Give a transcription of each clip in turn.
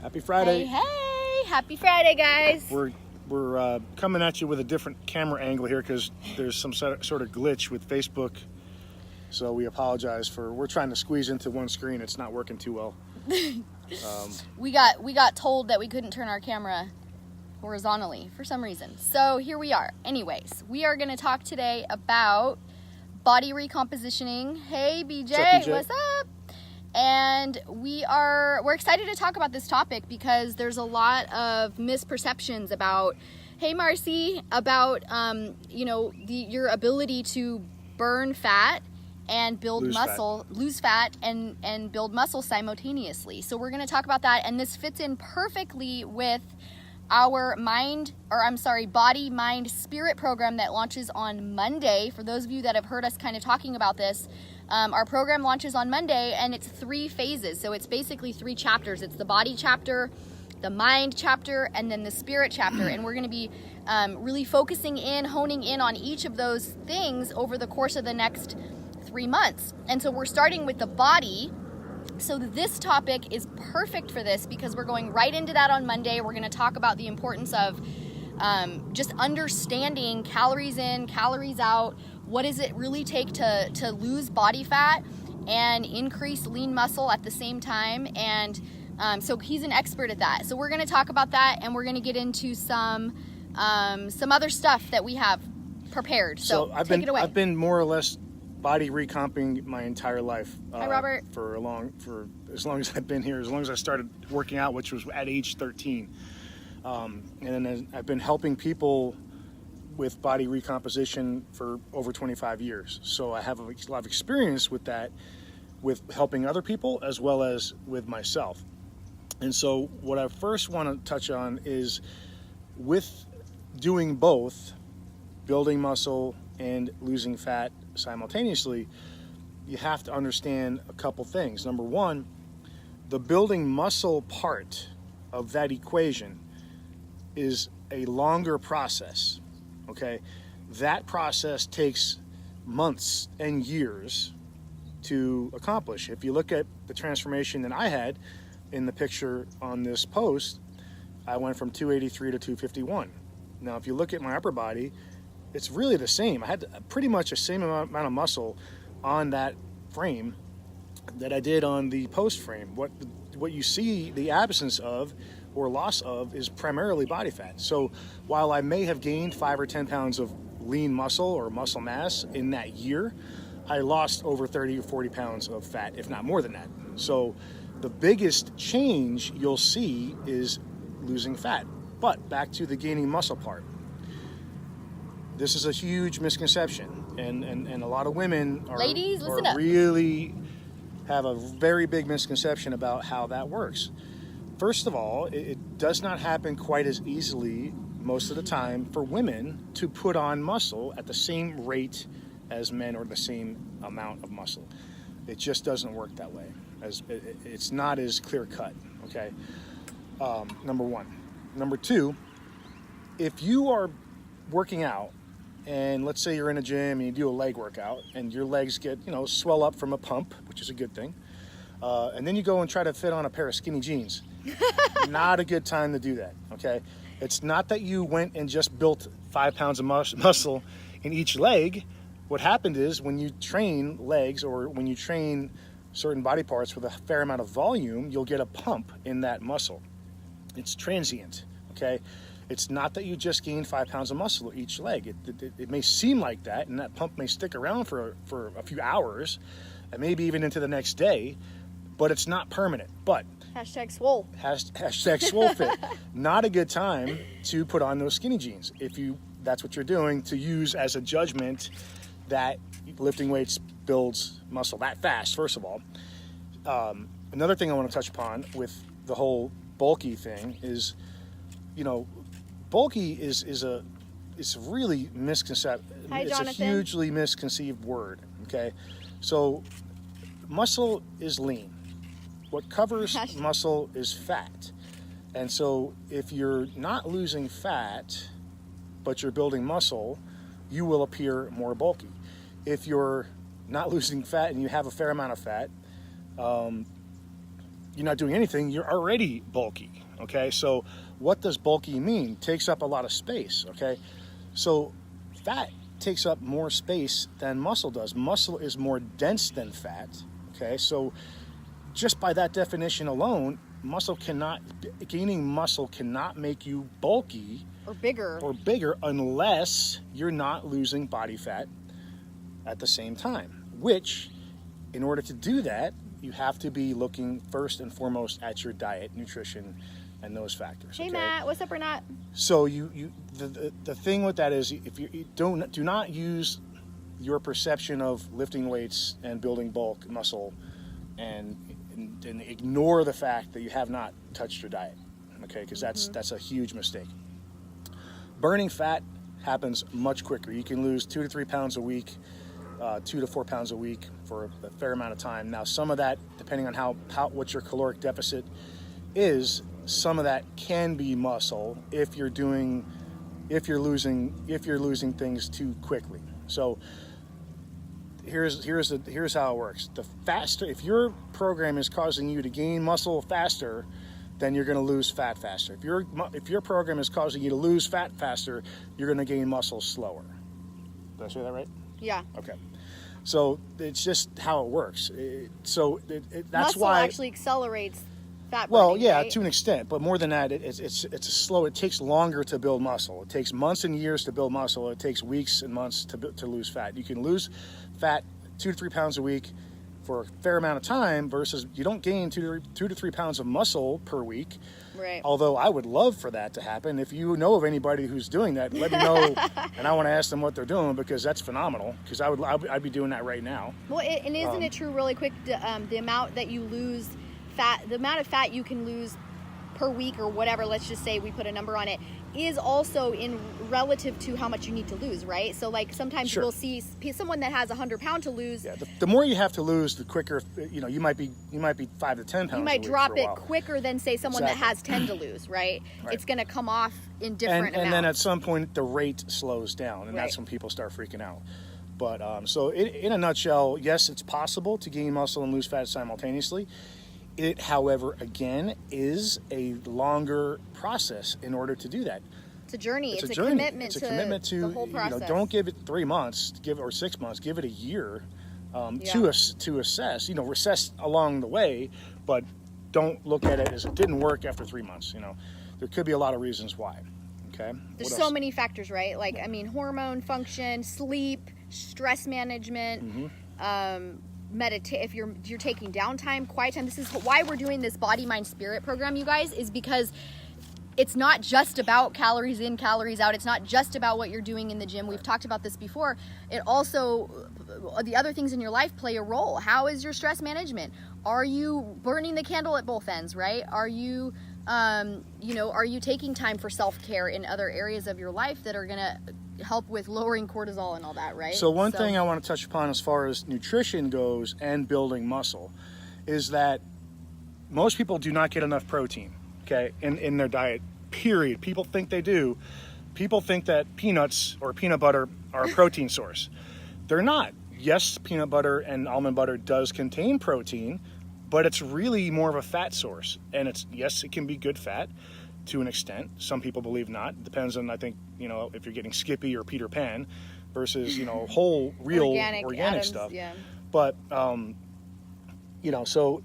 Happy Friday. Hey, happy Friday, guys. We're coming at you with a different camera angle here because there's some sort of glitch with Facebook. So we apologize we're trying to squeeze into one screen. It's not working too well. We got told that we couldn't turn our camera horizontally for some reason. So here we are. Anyways, we are going to talk today about body recompositioning. Hey, BJ, what's up? And we're excited to talk about this topic because there's a lot of misperceptions about, hey Marcy, about your ability to burn fat and build lose fat and build muscle simultaneously. So we're going to talk about that, and this fits in perfectly with our body, mind, spirit program that launches on Monday. For those of you that have heard us kind of talking about this, our program launches on Monday, and it's 3 phases. So it's basically 3 chapters. It's the body chapter, the mind chapter, and then the spirit chapter. And we're going to be really honing in on each of those things over the course of the next 3 months. And so we're starting with the body. So this topic is perfect for this because we're going right into that on Monday. We're going to talk about the importance of just understanding calories in, calories out. What does it really take to lose body fat and increase lean muscle at the same time? And so he's an expert at that. So we're going to talk about that, and we're going to get into some other stuff that we have prepared. So take it away. I've been more or less body recomping my entire life. Hi, Robert. For as long as I've been here, as long as I started working out, which was at age 13. And then I've been helping people with body recomposition for over 25 years. So I have a lot of experience with that, with helping other people as well as with myself. And so what I first want to touch on is with doing both, building muscle and losing fat simultaneously, you have to understand a couple things. Number one, the building muscle part of that equation is a longer process. Okay, that process takes months and years to accomplish. If you look at the transformation that I had in the picture on this post, I went from 283 to 251. Now, if you look at my upper body, it's really the same. I had pretty much the same amount of muscle on that frame that I did on the post frame. What you see the absence of or loss of is primarily body fat. So while I may have gained 5 or 10 pounds of lean muscle or muscle mass in that year, I lost over 30 or 40 pounds of fat, if not more than that. So the biggest change you'll see is losing fat. But back to the gaining muscle part. This is a huge misconception, and a lot of women really have a very big misconception about how that works. First of all, it does not happen quite as easily most of the time for women to put on muscle at the same rate as men or the same amount of muscle. It just doesn't work that way. It's not as clear cut, okay? Number one. Number two, if you are working out, and let's say you're in a gym and you do a leg workout and your legs get, swell up from a pump, which is a good thing. And then you go and try to fit on a pair of skinny jeans. Not a good time to do that, okay? It's not that you went and just built 5 pounds of muscle in each leg. What happened is when you train legs or when you train certain body parts with a fair amount of volume, you'll get a pump in that muscle. It's transient, okay? It's not that you just gain 5 pounds of muscle each leg. It may seem like that, and that pump may stick around for a few hours, and maybe even into the next day, but it's not permanent. But hashtag swole. Hashtag swole fit. Not a good time to put on those skinny jeans if that's what you're doing, to use as a judgment that lifting weights builds muscle that fast, first of all. Another thing I want to touch upon with the whole bulky thing is, bulky is a really misconceived. Hi, it's Jonathan. A hugely misconceived word. Okay, so muscle is lean. What covers muscle is fat, and so if you're not losing fat, but you're building muscle, you will appear more bulky. If you're not losing fat and you have a fair amount of fat, you're not doing anything, you're already bulky. Okay, so what does bulky mean? Takes up a lot of space. Okay, so fat takes up more space than muscle does. Muscle is more dense than fat. Okay, so just by that definition alone, gaining muscle cannot make you bulky or bigger unless you're not losing body fat at the same time, which in order to do that, you have to be looking first and foremost at your diet, nutrition, and those factors. Hey, okay? Matt, what's up or not? So the thing with that is, if you do not use your perception of lifting weights and building bulk muscle, and ignore the fact that you have not touched your diet, okay? Because that's a huge mistake. Burning fat happens much quicker. You can lose 2 to 3 pounds a week, 2 to 4 pounds a week for a fair amount of time. Now, some of that, depending on what your caloric deficit is, some of that can be muscle if you're losing things too quickly. So here's how it works. The faster, if your program is causing you to gain muscle faster, then you're going to lose fat faster. If your program is causing you to lose fat faster, you're going to gain muscle slower. Did I say that right? Yeah. Okay. So it's just how it works. That's muscle why actually accelerates fat burning. Well, yeah, right? to an extent, but more than that, it takes longer to build muscle. It takes months and years to build muscle. It takes weeks and months to lose fat. You can lose fat 2 to 3 pounds a week for a fair amount of time versus you don't gain 2 to 3 pounds of muscle per week. Right. Although I would love for that to happen. If you know of anybody who's doing that, let me know, and I want to ask them what they're doing, because that's phenomenal. Because I'd be doing that right now. Well, and isn't it true, really quick, the amount that you lose fat, the amount of fat you can lose per week or whatever, let's just say we put a number on it, is also in relative to how much you need to lose, right? So like sometimes Sure. we'll see someone that has 100 pounds to lose. Yeah, the more you have to lose, the quicker, you might be 5 to 10 pounds. You might a week drop for a it while. quicker than say someone that has 10 to lose, right? Right. It's going to come off in different and amounts. then at some point the rate slows down, and that's Right. when people start freaking out. But so in a nutshell, yes, it's possible to gain muscle and lose fat simultaneously. It, however, again, is a longer process in order to do that. It's a journey. It's a journey. commitment It's a to commitment to, the whole process. don't give it 3 months, or 6 months. Give it a year Yeah. to assess. Assess along the way, but don't look at it as it didn't work after 3 months. There could be a lot of reasons why. Okay. There's What so else? many factors, right? Like, I mean, hormone function, sleep, stress management, meditate. If you're taking downtime, quiet time. This is why we're doing this body, mind, spirit program, you guys, is because it's not just about calories in, calories out. It's not just about what you're doing in the gym. We've talked about this before. It also, the other things in your life play a role. How is your stress management? Are you burning the candle at both ends, right? Are you, are you taking time for self-care in other areas of your life that are going to help with lowering cortisol and all that, right? So one thing I want to touch upon as far as nutrition goes and building muscle is that most people do not get enough protein, okay, in their diet, period. People think they do. People think that peanuts or peanut butter are a protein source. They're not. Yes, peanut butter and almond butter does contain protein, but it's really more of a fat source. And it can be good fat to an extent. Some people believe not. It depends on, I think, if you're getting Skippy or Peter Pan versus, whole, real, organic stuff. Yeah. But, so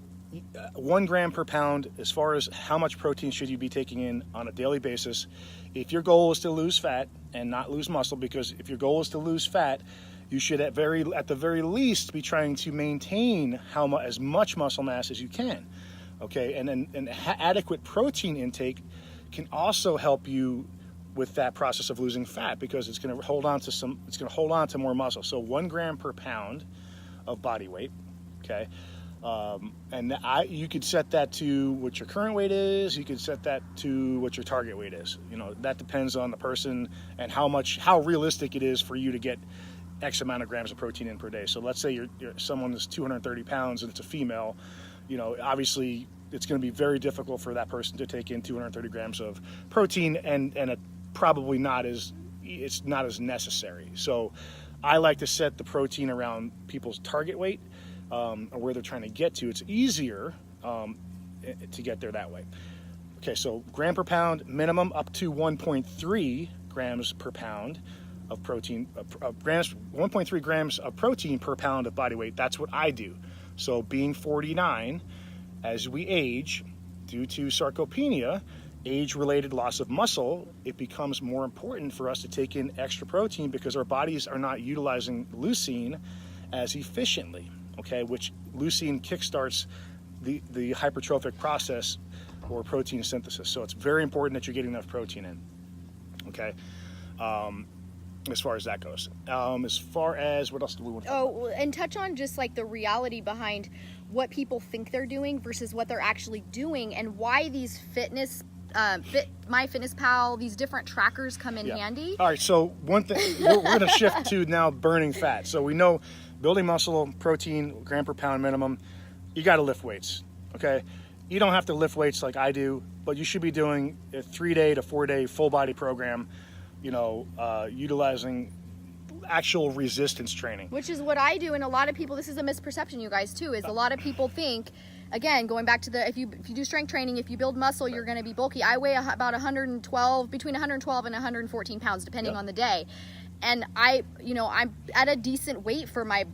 1 gram per pound, as far as how much protein should you be taking in on a daily basis, if your goal is to lose fat and not lose muscle, because if your goal is to lose fat, you should at the very least be trying to maintain as much muscle mass as you can. Okay, and adequate protein intake can also help you with that process of losing fat, because it's going to hold on to more muscle. So 1 gram per pound of body weight. Okay, you could set that to what your current weight is. You could set that to what your target weight is. That depends on the person and how realistic it is for you to get X amount of grams of protein in per day. So let's say you're someone that's 230 pounds and it's a female. Obviously it's going to be very difficult for that person to take in 230 grams of protein, and it probably it's not as necessary. So I like to set the protein around people's target weight, or where they're trying to get to. It's easier to get there that way. Okay, so gram per pound minimum up to 1.3 grams per pound of protein, 1.3 grams of protein per pound of body weight. That's what I do. So being 49, as we age, due to sarcopenia, age-related loss of muscle, it becomes more important for us to take in extra protein because our bodies are not utilizing leucine as efficiently, okay, which leucine kickstarts the hypertrophic process or protein synthesis. So it's very important that you're getting enough protein in, okay, as far as that goes. As far as, what else do we want to talk about? And touch on just like the reality behind what people think they're doing versus what they're actually doing, and why these fitness, MyFitnessPal, these different trackers come in handy. All right, so one thing, we're going to shift to now burning fat. So we know building muscle, protein, gram per pound minimum, you got to lift weights, okay? You don't have to lift weights like I do, but you should be doing a 3-day to 4-day full body program, utilizing actual resistance training. Which is what I do, and a lot of people, this is a misperception, you guys, too, is a lot of people think, again, going back to if you do strength training, if you build muscle, you're going to be bulky. I weigh about between 112 and 114 pounds, depending on the day. And I'm at a decent weight for my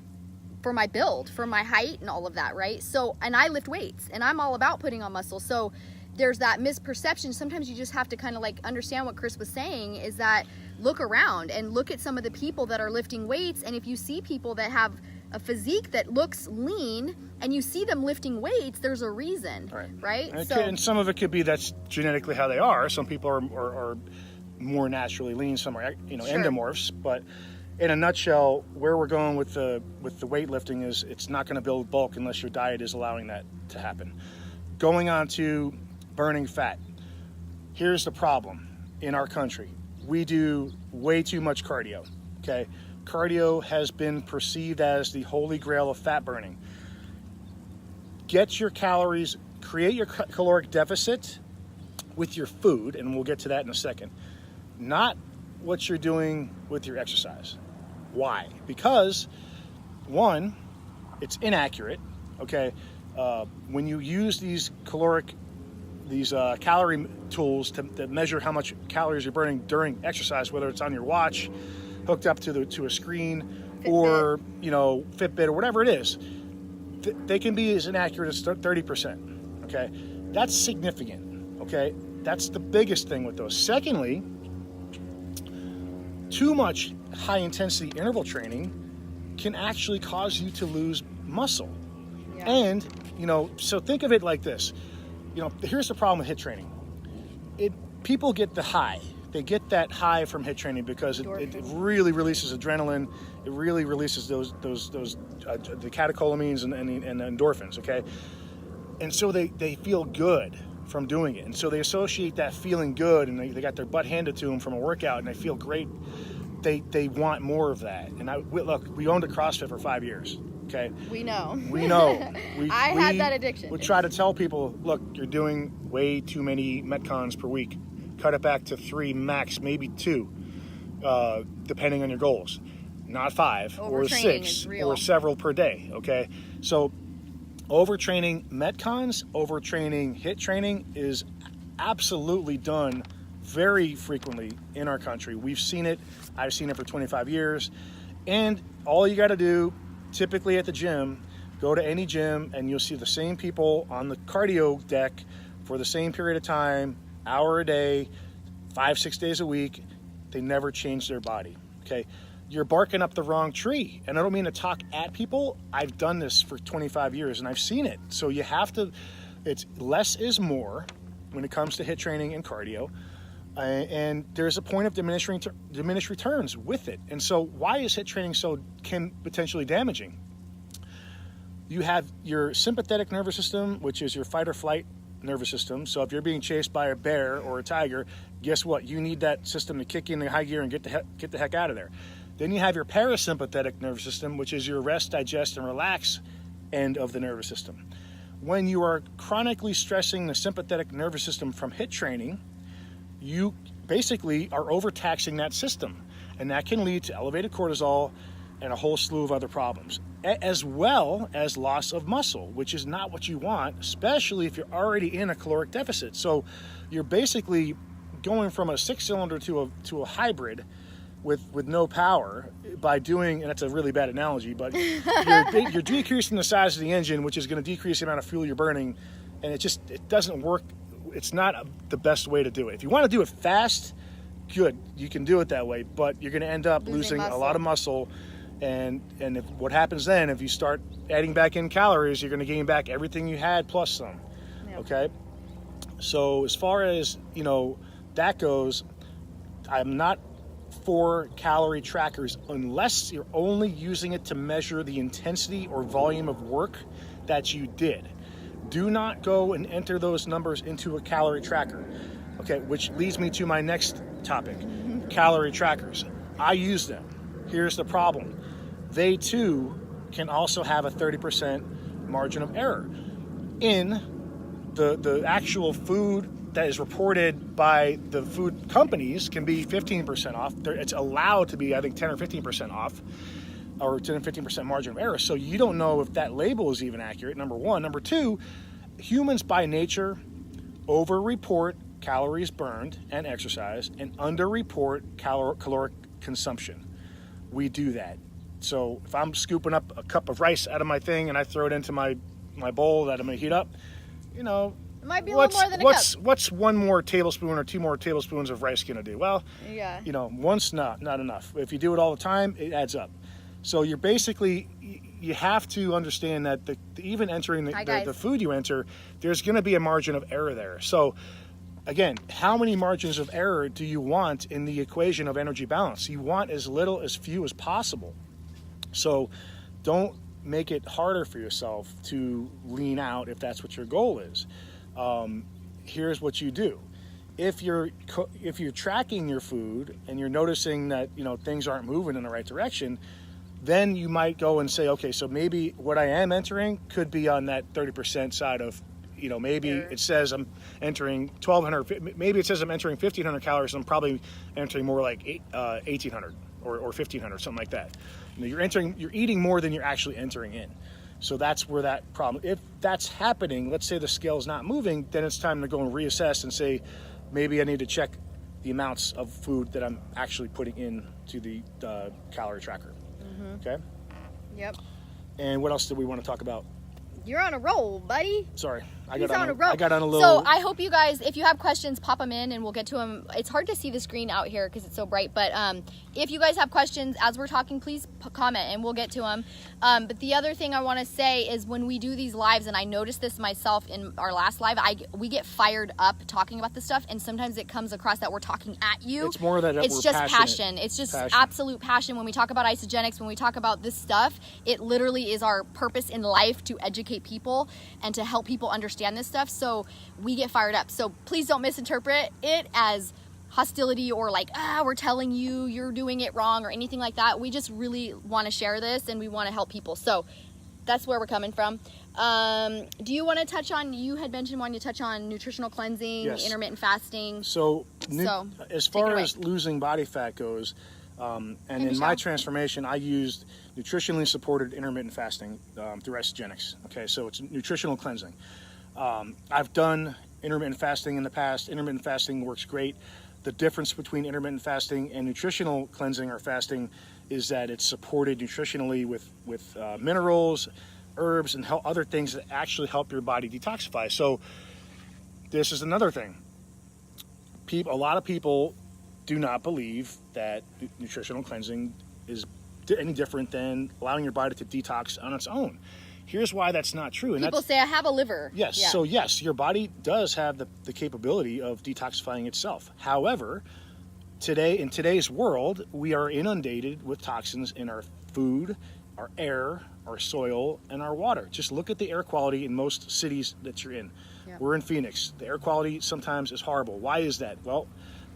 build, for my height and all of that, right? So, and I lift weights, and I'm all about putting on muscle. So there's that misperception. Sometimes you just have to kind of like understand what Chris was saying, is that look around and look at some of the people that are lifting weights. And if you see people that have a physique that looks lean and you see them lifting weights, there's a reason, right? And some of it could be that's genetically how they are. Some people are more naturally lean, some are endomorphs. But in a nutshell, where we're going with the weightlifting is it's not going to build bulk unless your diet is allowing that to happen. Going on to burning fat. Here's the problem in our country. We do way too much cardio, okay? Cardio has been perceived as the holy grail of fat burning. Get your calories, create your caloric deficit with your food, and we'll get to that in a second. Not what you're doing with your exercise. Why? Because, one, it's inaccurate, okay? When you use these calorie tools to measure how much calories you're burning during exercise, whether it's on your watch, hooked up to a screen, Fitbit, or Fitbit or whatever it is, they can be as inaccurate as 30%. Okay, that's significant. Okay, that's the biggest thing with those. Secondly, too much high intensity interval training can actually cause you to lose muscle. Yeah. And so think of it like this. Here's the problem with HIIT training. People get the high. They get that high from HIIT training because it really releases adrenaline. It really releases those the catecholamines and the endorphins. Okay, and so they feel good from doing it, and so they associate that feeling good, and they got their butt handed to them from a workout, and they feel great. They want more of that. And we owned a CrossFit for 5 years. Okay. We know. I had that addiction. We try to tell people, look, you're doing way too many Metcons per week. Cut it back to 3 max, maybe 2, depending on your goals. Not 5 or 6 or several per day. Okay. So overtraining Metcons, overtraining HIIT training is absolutely done very frequently in our country. We've seen it. I've seen it for 25 years. And all you got to do, typically at the gym, go to any gym and you'll see the same people on the cardio deck for the same period of time, hour a day, 5-6 days a week. They never change their body. Okay, you're barking up the wrong tree. And I don't mean to talk at people. I've done this for 25 years and I've seen it. So you have to, it's less is more when it comes to HIIT training and cardio. And there's a point of diminished returns with it. And so why is HIIT training potentially damaging? You have your sympathetic nervous system, which is your fight or flight nervous system. So if you're being chased by a bear or a tiger, guess what? You need that system to kick in the high gear and get the heck out of there. Then you have your parasympathetic nervous system, which is your rest, digest, and relax end of the nervous system. When you are chronically stressing the sympathetic nervous system from HIIT training, you basically are overtaxing that system, and that can lead to elevated cortisol and a whole slew of other problems. as well as loss of muscle, which is not what you want, especially if you're already in a caloric deficit. So you're basically going from a 6-cylinder to a hybrid with no power by doing, and that's a really bad analogy, but you're decreasing the size of the engine, which is going to decrease the amount of fuel you're burning, and it doesn't work. It's not the best way to do it. If you want to do it fast, good, you can do it that way, but you're going to end up losing a lot of muscle. And what happens then, if you start adding back in calories, you're going to gain back everything you had plus some. Yeah. Okay? So as far as, that goes, I'm not for calorie trackers unless you're only using it to measure the intensity or volume of work that you did. Do not go and enter those numbers into a calorie tracker. Okay, which leads me to my next topic, calorie trackers. I use them. Here's the problem. They too can also have a 30% margin of error. In the actual food that is reported by the food companies can be 15% off. It's allowed to be, I think, 10 or 15% off, or 10 or 15% margin of error. So you don't know if that label is even accurate, number one. Number two, humans by nature over-report calories burned and exercise and under-report caloric consumption. We do that. So if I'm scooping up a cup of rice out of my thing and I throw it into my bowl that I'm going to heat up, it might be a little more than a cup. What's one more tablespoon or 2 more tablespoons of rice going to do? Well, yeah. Once not enough. If you do it all the time, it adds up. So you're basically, you have to understand that even entering the food you enter, there's going to be a margin of error there. So again, how many margins of error do you want in the equation of energy balance? You want as few as possible. So don't make it harder for yourself to lean out if that's what your goal is. Here's what you do. If you're tracking your food and you're noticing that things aren't moving in the right direction, then you might go and say, okay, so maybe what I am entering could be on that 30% side of, maybe it says I'm entering 1,200, maybe it says I'm entering 1,500 calories, and I'm probably entering more like 1,800 or 1,500, something like that. You're eating more than you're actually entering in. So that's where that problem, if that's happening, let's say the scale's not moving, then it's time to go and reassess and say, maybe I need to check the amounts of food that I'm actually putting into the calorie tracker. Mm-hmm. Okay? Yep. And what else do we want to talk about? You're on a roll, buddy. Sorry. I got on a little... So I hope you guys, if you have questions, pop them in and we'll get to them. It's hard to see the screen out here because it's so bright, but if you guys have questions as we're talking, please comment and we'll get to them. But the other thing I want to say is when we do these lives, and I noticed this myself in our last live, we get fired up talking about this stuff, and sometimes it comes across that we're talking at you. It's more that it's just passion. It's just absolute passion. When we talk about isogenics, when we talk about this stuff, it literally is our purpose in life to educate people and to help people understand this stuff. So we get fired up. So please don't misinterpret it as hostility or like, we're telling you you're doing it wrong or anything like that. We just really want to share this and we want to help people. So that's where we're coming from. Do you want to touch on, you had mentioned wanting to touch on nutritional cleansing, yes, intermittent fasting. So as far as losing body fat goes, and in my transformation, I used nutritionally supported intermittent fasting through isogenics. Okay, so it's nutritional cleansing. I've done intermittent fasting in the past. Intermittent fasting works great. The difference between intermittent fasting and nutritional cleansing or fasting is that it's supported nutritionally with minerals, herbs, and other things that actually help your body detoxify. So this is another thing. A lot of people do not believe that nutritional cleansing is any different than allowing your body to detox on its own. Here's why that's not true. And people say, I have a liver. Yes. Yeah. So yes, your body does have the capability of detoxifying itself. However, in today's world, we are inundated with toxins in our food, our air, our soil, and our water. Just look at the air quality in most cities that you're in. Yeah. We're in Phoenix. The air quality sometimes is horrible. Why is that? Well,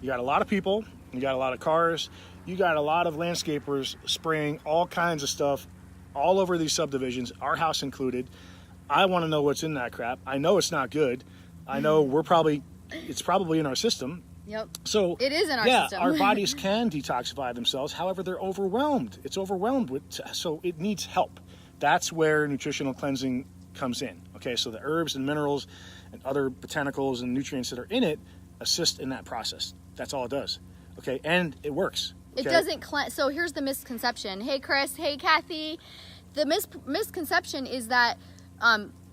you got a lot of people, you got a lot of cars, you got a lot of landscapers spraying all kinds of stuff all over these subdivisions, our house included. I want to know what's in that crap. I know it's not good. I know it's probably in our system. Yep. So it is in our system. Our bodies can detoxify themselves. However, they're overwhelmed. It's overwhelmed so it needs help. That's where nutritional cleansing comes in. Okay, so the herbs and minerals and other botanicals and nutrients that are in it assist in that process. That's all it does. Okay, and it works. Okay? It doesn't cleanse. So here's the misconception. Hey, Chris. Hey, Kathy. The misconception is that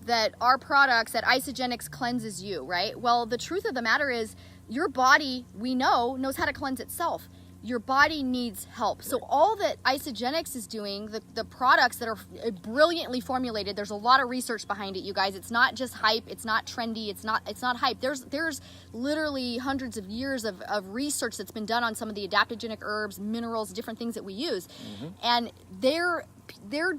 that our products, that Isagenix cleanses you, right? Well, the truth of the matter is your body, we know, knows how to cleanse itself. Your body needs help. So all that Isagenix is doing, the products that are brilliantly formulated, there's a lot of research behind it, you guys. It's not just hype. It's not trendy. It's not hype. There's literally hundreds of years of research that's been done on some of the adaptogenic herbs, minerals, different things that we use. And their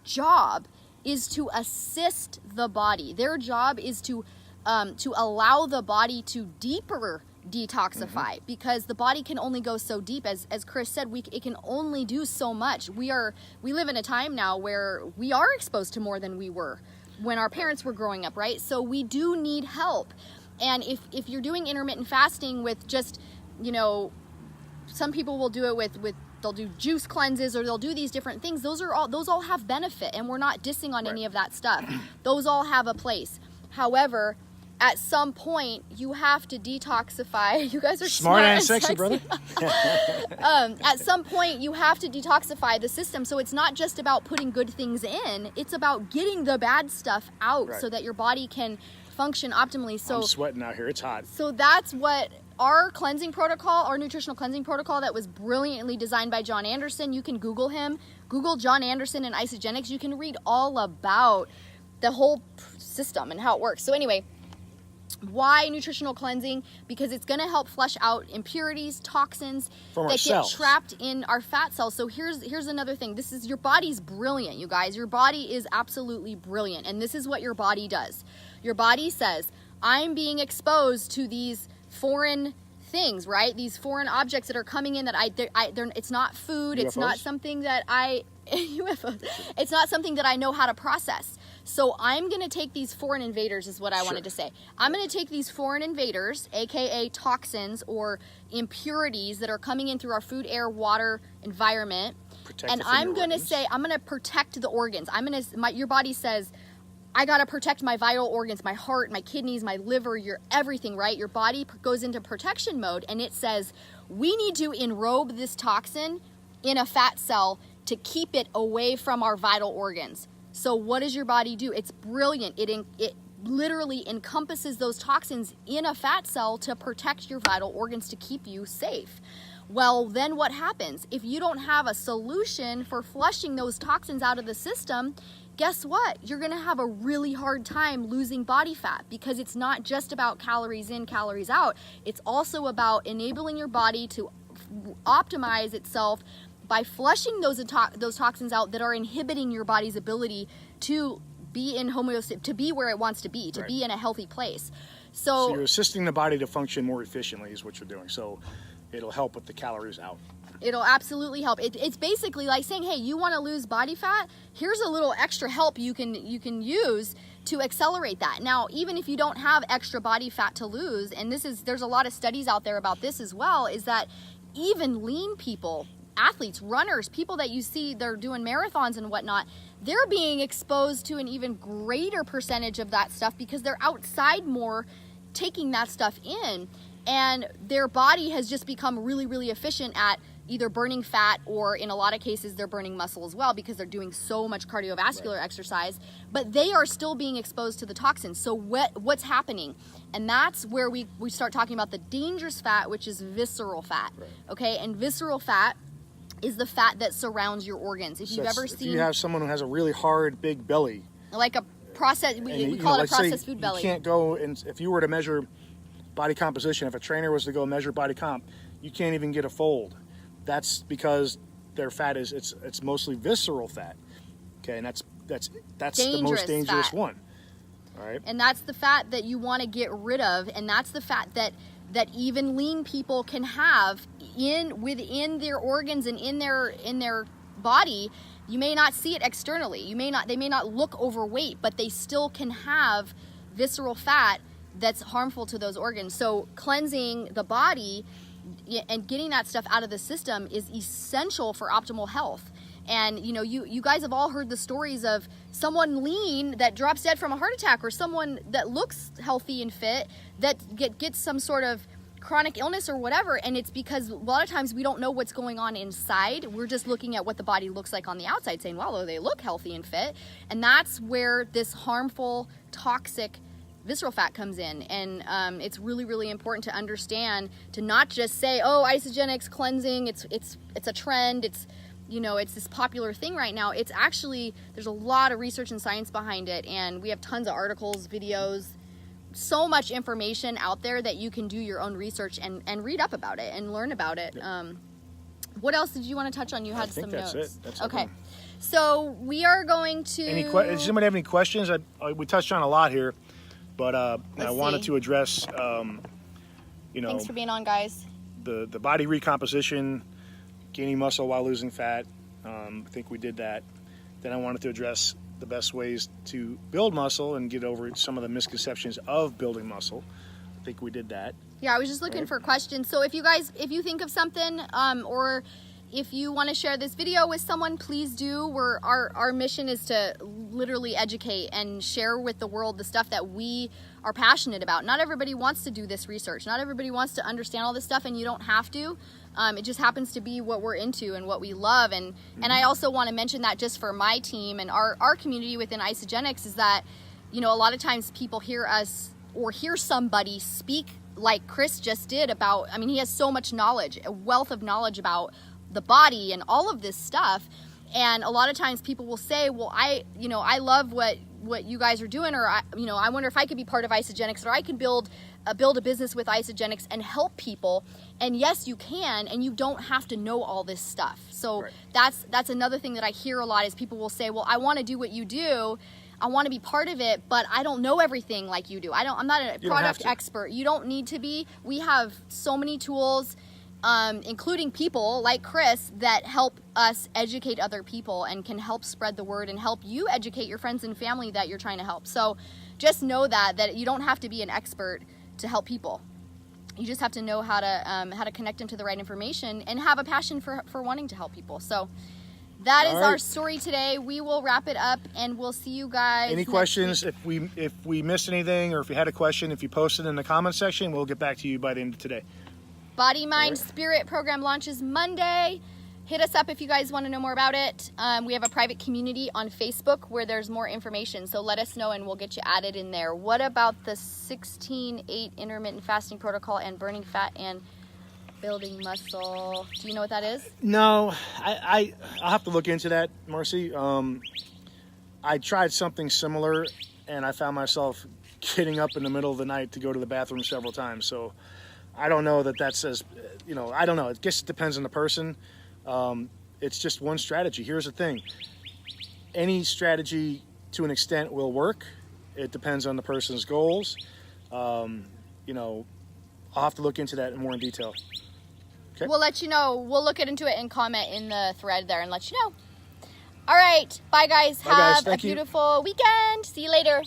job is to assist the body. Their job is to allow the body to deeper detoxify, because the body can only go so deep. As Chris said, it can only do so much. We live in a time now where we are exposed to more than we were when our parents were growing up, right? So we do need help. And if you're doing intermittent fasting with just, some people will do it with they'll do juice cleanses, or they'll do these different things. Those all have benefit, and we're not dissing on any of that stuff. Those all have a place. However, at some point, you have to detoxify. You guys are smart and sexy, brother. At some point, you have to detoxify the system. So it's not just about putting good things in. It's about getting the bad stuff out so that your body can function optimally. So I'm sweating out here. It's hot. So that's what our cleansing protocol, our nutritional cleansing protocol that was brilliantly designed by John Anderson. You can Google him. Google John Anderson and Isagenix. You can read all about the whole system and how it works. So anyway, why nutritional cleansing? Because it's going to help flush out impurities, toxins that get trapped in our fat cells. So here's another thing. Your body's brilliant, you guys. Your body is absolutely brilliant. And this is what your body does. Your body says, I'm being exposed to these foreign things, right? These foreign objects that are coming in that it's not food. UFOs? It's not something that UFOs. It's not something that I know how to process. So I'm going to take these foreign invaders, is what I wanted to say. I'm going to take these foreign invaders, aka toxins or impurities that are coming in through our food, air, water, environment, and I'm going to say, I'm going to protect the organs. Your body says, I got to protect my vital organs, my heart, my kidneys, my liver, your everything, right? Your body goes into protection mode, and it says, we need to enrobe this toxin in a fat cell to keep it away from our vital organs. So what does your body do? It's brilliant. It literally encompasses those toxins in a fat cell to protect your vital organs, to keep you safe. Well, then what happens? If you don't have a solution for flushing those toxins out of the system, guess what? You're going to have a really hard time losing body fat, because it's not just about calories in, calories out. It's also about enabling your body to optimize itself by flushing those toxins out that are inhibiting your body's ability to be in homeostasis, to be where it wants to be in a healthy place. So you're assisting the body to function more efficiently is what you're doing. So it'll help with the calories out. It'll absolutely help. It's basically like saying, hey, you want to lose body fat? Here's a little extra help you can use to accelerate that. Now, even if you don't have extra body fat to lose, and there's a lot of studies out there about this as well, is that even lean people, athletes, runners, people that you see, they're doing marathons and whatnot, they're being exposed to an even greater percentage of that stuff because they're outside more, taking that stuff in, and their body has just become really, really efficient at either burning fat, or in a lot of cases they're burning muscle as well because they're doing so much cardiovascular exercise, but they are still being exposed to the toxins. So what's happening? And that's where we start talking about the dangerous fat, which is visceral fat. Okay, and visceral fat is the fat that surrounds your organs. If you've ever seen, if you have someone who has a really hard big belly, like a processed, we call it a processed food belly. You can't go, and if you were to measure body composition, if a trainer was to go measure body comp, you can't even get a fold. That's because their fat it's mostly visceral fat. Okay, and that's the most dangerous one. All right. And that's the fat that you want to get rid of, and that's the fat that even lean people can have within their organs and in their body. You may not see it externally. They may not look overweight, but they still can have visceral fat that's harmful to those organs. So cleansing the body and getting that stuff out of the system is essential for optimal health. And you know, you guys have all heard the stories of someone lean that drops dead from a heart attack, or someone that looks healthy and fit that gets some sort of chronic illness or whatever. And it's because a lot of times we don't know what's going on inside. We're just looking at what the body looks like on the outside, saying, well, they look healthy and fit. And that's where this harmful, toxic visceral fat comes in. And it's really, really important to understand, to not just say, oh, isogenics, cleansing, it's a trend, it's, you know, it's this popular thing right now. It's actually, there's a lot of research and science behind it, and we have tons of articles, videos, so much information out there that you can do your own research and read up about it and learn about it. What else did you want to touch on? You had some notes. That's okay. So we are going to... Does somebody have any questions? We touched on a lot here, but I wanted to address, you know... Thanks for being on, guys. The body recomposition, gaining muscle while losing fat. I think we did that. Then I wanted to address the best ways to build muscle and get over some of the misconceptions of building muscle. I think we did that. Yeah, I was just looking for questions. So if you think of something, or if you want to share this video with someone, please do. Our mission is to literally educate and share with the world the stuff that we are passionate about. Not everybody wants to do this research. Not everybody wants to understand all this stuff, and you don't have to. It just happens to be what we're into and what we love. And I also want to mention that just for my team and our community within Isogenics is that, you know, a lot of times people hear us or hear somebody speak like Chris just did about, I mean, he has so much knowledge, a wealth of knowledge about the body and all of this stuff. And a lot of times people will say, well, I love what you guys are doing, or I wonder if I could be part of Isogenics, or I could build a business with Isogenics and help people. And yes, you can, and you don't have to know all this stuff. So right. That's another thing that I hear a lot is people will say, well, I want to do what you do, I want to be part of it, but I don't know everything like you do. I'm not a product expert. You don't need to be. We have so many tools, including people like Chris, that help us educate other people and can help spread the word and help you educate your friends and family that you're trying to help. So just know that you don't have to be an expert to help people. You just have to know how to connect them to the right information and have a passion for wanting to help people. So that is our story today. We will wrap it up, and we'll see you guys. Any questions? If we missed anything, or if you had a question, if you post it in the comment section, we'll get back to you by the end of today. Body, Mind, Spirit program launches Monday. Hit us up if you guys want to know more about it. We have a private community on Facebook where there's more information, so let us know and we'll get you added in there. What about the 16-8 intermittent fasting protocol and burning fat and building muscle? Do you know what that is? No, I'll have to look into that, Marcy. I tried something similar, and I found myself getting up in the middle of the night to go to the bathroom several times. So I don't know that says, I don't know. I guess it depends on the person. It's just one strategy. Here's the thing. Any strategy to an extent will work. It depends on the person's goals. I'll have to look into that more in detail. Okay. We'll let you know. We'll look into it and comment in the thread there and let you know. All right. Bye, guys. Have a beautiful weekend. See you later.